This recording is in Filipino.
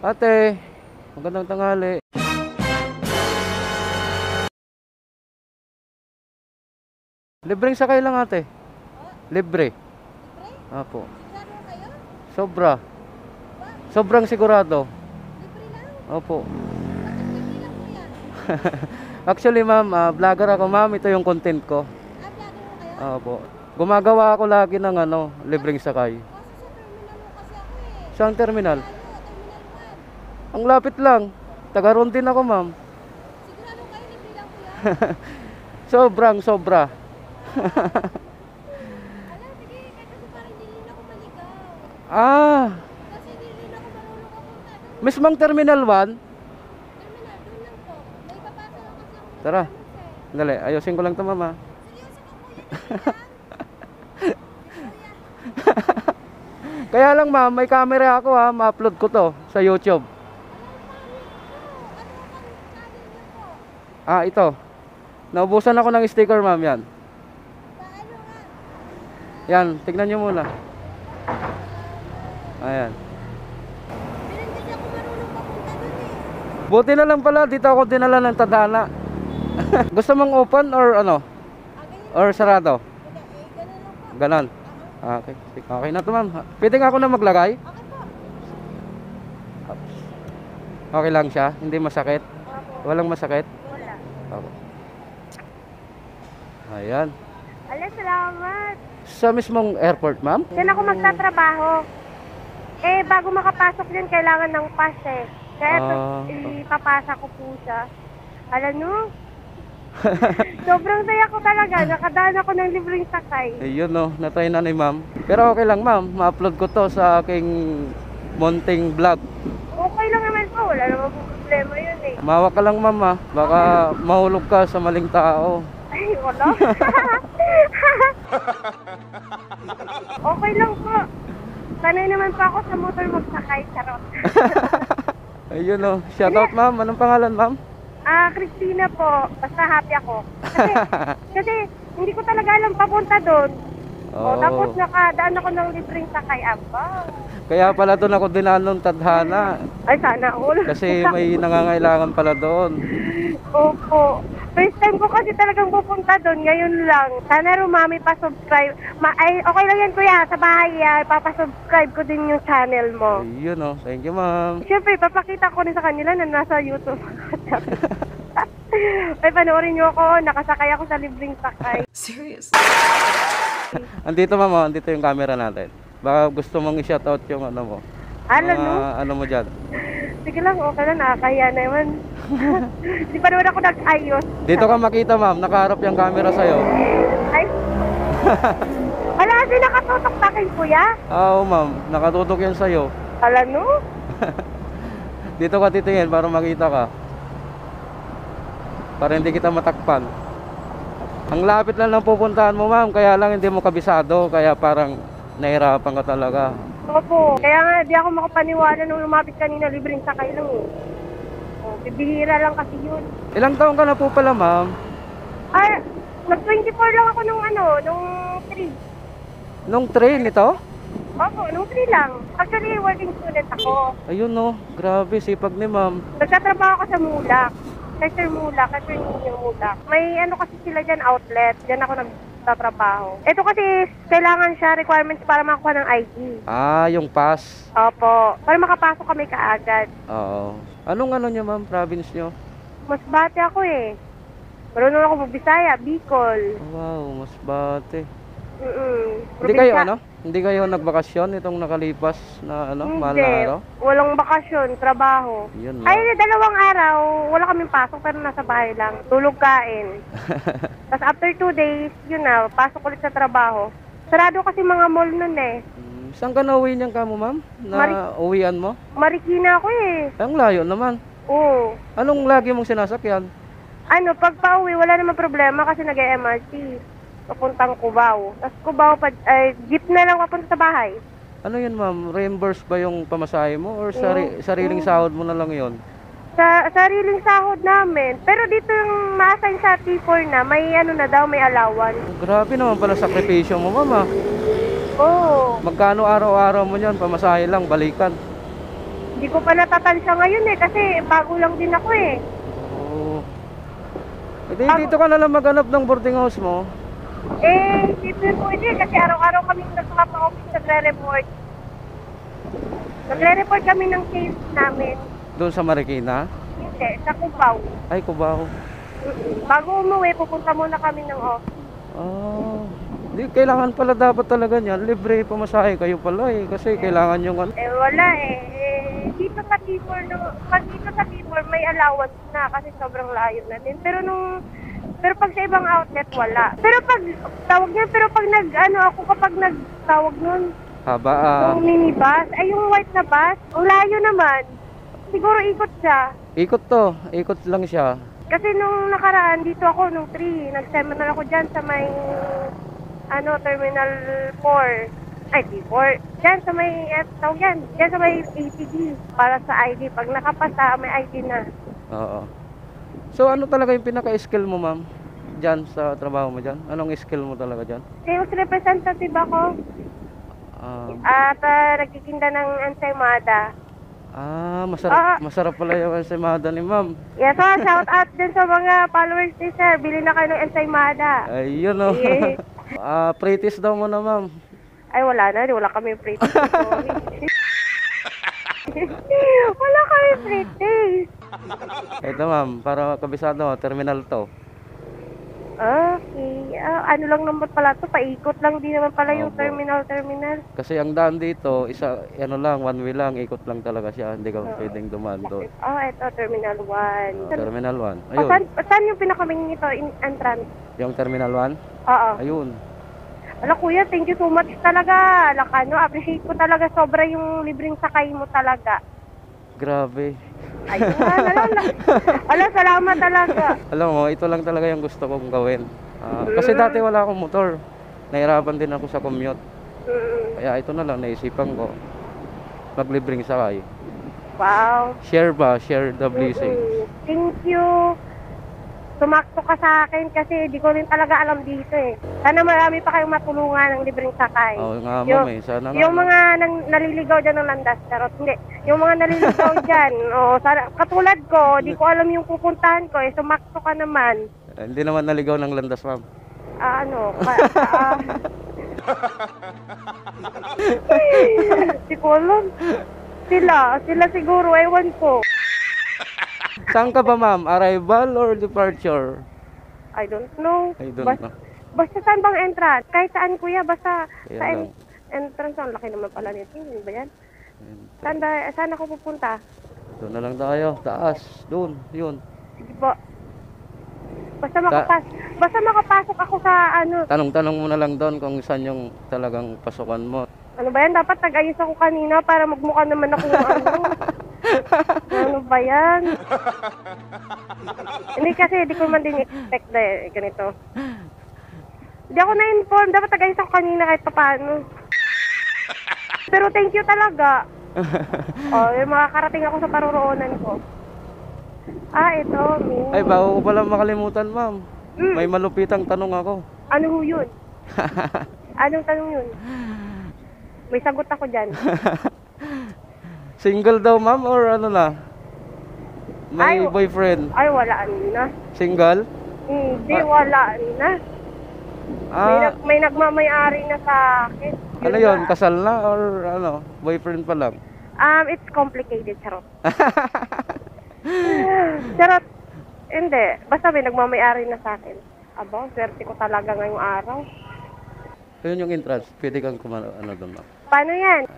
Ate, magandang tanghali. Libreng sakay lang ate. Libre. Apo. Sigurado kayo? Sobra. Sobrang sigurado. Libre lang? Opo. Bakit libre lang po yan? Actually ma'am, vlogger ako ma'am. Ito yung content ko. Vlogger mo kayo? Opo. Gumagawa ako lagi ng libreng sakay. Kaso sa terminal mo kasi ako eh. Saan terminal? Terminal 1. Ang lapit lang. Taga-roon din ako ma'am. Sigurado kayo libre lang po yan? Sobrang sobra. Alam, sige, kasi parang hindi rin ako maligaw. Kasi hindi rin ako marunong kapunta doon. Mismong Terminal 1. Terminal, doon lang po. May papasa lang kasi ako. Tara. Dali, ayusin ko lang ito mama. Seryoso ka po yan? Kaya lang ma'am, may camera ako ma-upload ko to sa YouTube. Ito. Naubusan ako ng sticker ma'am yan. Yan, tignan nyo muna. Ayan. Pero hindi ako marunong papunta doon eh. Buti na lang pala, dito ako dinala ng tadhana. Gusto mong open or ano? Ganyan. Or sarado? Ganun lang po. Ganon. Okay. Okay na to ma'am. Pwede nga ako na maglagay? Okay po. Okay lang siya? Hindi masakit? Opo. Walang masakit? Wala. Okay. Ayan. Ala, salamat. Sa mismong airport ma'am? Diyan ako magtatrabaho. Bago makapasok din, kailangan ng pass eh. Kaya ipapasa ko po siya. Alam nyo, sobrang saya ko talaga. Nakadaan ako ng libreng sakay. Ayun natry na ni ma'am. Pero okay lang ma'am, ma-upload ko to sa aking munting vlog. Okay lang naman po. Wala naman po problema yun eh. Mawa ka lang ma'am baka mahulog ka sa maling tao. Ay, wala. Okay lang po. Sanay naman po ako sa motor magsakay. Charot. Ayun shoutout ma'am. Anong pangalan ma'am? Christina po. Basta happy ako. Kasi hindi ko talaga alam papunta doon. Tapos nakadaan ako ng libreng sakay. Kaya pala doon ako dinaan ng tadhana. Ay, sana all. Kasi may nangangailangan pala doon. Opo. First time ko kasi talagang pupunta doon. Ngayon lang. Sana rumami pa subscribe. Ay, okay lang yan kuya. Sa bahay papasubscribe ko din yung channel mo. Ayun thank you ma'am. Siyempre, papakita ko rin sa kanila na nasa YouTube. Ay, panoorin nyo ako. Nakasakay ako sa libreng sakay. Serious? Andito ma'am, andito yung camera natin. Baka gusto mong i-shoutout yung ano mo. Ano mo dyan? Sige lang, okay lang. Nakakahiya naman. Di pa naman ako nag-ayos. Dito ka makita ma'am, nakaharap yung camera sa'yo. Ay. Wala kasi nakatutok sa akin, kuya. Oo ma'am, nakatutok yan sa'yo. Alam no? Dito ka titingin para makita ka. Para hindi kita matakpan. Ang lapit lang ng pupuntahan mo ma'am, kaya lang hindi mo kabisado, kaya parang nahirapan ka talaga. Opo. Kaya nga, di ako makapaniwala nung lumapit kanina, libreng sakay lang eh. Bibihira lang kasi yun. Ilang taon ka na po pala ma'am? Nag-24 lang ako nung nung 3. Nung train ito? Opo, nung 3 lang. Actually, working student ako. Ayun grabe sipag ni ma'am. Nagtatrabaho ako sa Mulak. Sir Mulak, kasi yung Mulak. May kasi sila dyan, outlet. Dyan ako nagtatrabaho. Ito kasi, kailangan siya, requirements para makakuha ng ID. Yung pass. Opo, para makapasok kami kaagad. Oo. Anong niyo ma'am, province nyo? Mas bate ako eh. Marunong ako mag-Bisaya, Bicol. Wow, mas bate. Hindi Probinsya. Hindi kayo nagbakasyon itong nakalipas na mahal na araw? Walang bakasyon, trabaho. Yun Ay, 2 araw, wala kaming pasok pero nasa bahay lang. Tulog, kain. Tapos after 2 days, yun na, pasok ulit sa trabaho. Sarado kasi mga mall nun eh. Saan ka na uwi niyan ka mo ma'am? Uwian mo? Marikina ako eh. Ang layo naman. Oo. Anong lagi mong sinasakyan? Pag pauwi, wala naman problema kasi nag-MRT. Papuntang Cubao. Tapos Cubao, jeep na lang papunta sa bahay. Ano yun ma'am? Reimburse ba yung pamasahe mo? Or sariling sahod mo na lang yun? Sa sariling sahod namin. Pero dito yung ma-assign sa T4 na, may na daw, may allowance. Grabe naman pala sakripisyo mo mama. Oo. Magkano araw-araw mo yan? Pamasahe lang, balikan. Hindi ko pa natatansya ngayon eh, kasi bago lang din ako eh. Oo. Hindi, dito ka na lang maghanap ng boarding house mo. Eh, dito po hindi kasi araw-araw kami nasa office nagre-report. Nagre-report kami ng case namin. Doon sa Marikina. Hindi, sa Cubao. Ay, Cubao. Bago umuwi, pupunta muna kami ng office. Oh. Di, kailangan pala dapat talaga niyan. Libre pamasahe kayo pala eh. Kasi kailangan yung ano. Eh, wala eh. Dito sa Timor, pag dito sa Timor, may allowance na kasi sobrang layo na din. Pero pag sa ibang outlet, wala. Pero pag, kapag nagtawag nun, Haba yung minibus, ay yung white na bus, ang layo naman. Siguro ikot siya. Ikot to. Ikot lang siya. Kasi nung nakaraan, dito ako, nung 3, nag-seminar ako dyan sa may, Terminal 4. Ay, T4. Dyan sa may, tawag yan, dyan sa may ATD, para sa ID. Pag nakapasa, may ID na. Oo. So ano talaga yung pinaka-skill mo, ma'am? Diyan sa trabaho mo diyan? Anong skill mo talaga diyan? Sales representative ako. At nagtitinda ng ensaymada. Masarap pala yung ensaymada ni ma'am. Yes, shout out din sa mga followers ni sir. Bili na kayo ng ensaymada. Ayun o. Practice daw mo na, ma'am. Ay, wala na. Wala kami practice. Wala kami practice. Ito, ma'am, para kabisado mo, terminal to. Okay. Ano lang naman pala to? Paikot lang din naman pala yung Opo. terminal. Kasi ang daan dito, one way lang, ikot lang talaga siya. Hindi ka pwedeng dumaan doon. Ito, Terminal 1. Terminal 1. Ayun. Saan yung pinakamain nito, entrance? Yung Terminal 1? Oo. Ayun. Ala kuya, thank you so much talaga. Appreciate ko talaga sobra yung libreng sakay mo talaga. Grabe. Ayun ala, salamat talaga. Alam mo, ito lang talaga yung gusto kong gawin. Kasi dati wala akong motor. Nahirapan din ako sa commute. Kaya ito na lang, naisipan ko. Maglibreng sakay. Wow. Share ba? Share the blessing. Thank you. Sumakto ka sa akin kasi di ko rin talaga alam dito eh. Sana marami pa kayong matulungan ng libreng sakay. Oo nga, ma'am eh. Sana nga. Yung mga naliligaw dyan ng landas, charot. Hindi. Yung mga naliligaw dyan, sana, katulad ko, di ko alam yung pupuntahan ko eh. Sumakto ka naman. Hindi naman naligaw ng landas, ma'am. Di ko alam. Sila siguro, ewan ko. Saan ka ba, ma'am? Arrival or departure? I don't know. I don't know. Basta saan bang entrance? Kahit saan kuya, basta Ayan sa lang. entrance. Ang laki naman pala nito. Ano ba yan? Saan ako pupunta? Doon na lang tayo. Taas. Doon. Yun. Sige po. Basta makapasok ako sa Tanong-tanong mo na lang doon kung saan yung talagang pasukan mo. Ano ba yan? Dapat nag-ayos ako kanina para magmukha naman ako ng ano ba yan? Hindi kasi, di ko man din expect na ganito. Hindi ako na-inform. Dapat nag-ayos ako kanina kahit paano. Pero thank you talaga. Makakarating ako sa paruroonan ko. Ito. Ay, bago ko pala makalimutan, ma'am. May malupitang tanong ako. Ano ho yun? Anong tanong yun? May sagot ako dyan. Single daw, ma'am, or ano na? May Ay, boyfriend? Ay, wala na. Single? Hindi, wala na. May nagmamayari na sa akin. Ano yon? Kasal na or ano? Boyfriend pa lang? It's complicated, charot. Charot. Hindi. Basta may nagmamayari na sa akin. Aba, swerte ko talaga ngayong araw. Yun yung entrance. Pwede kang ano doon, ma'am. Paano yan?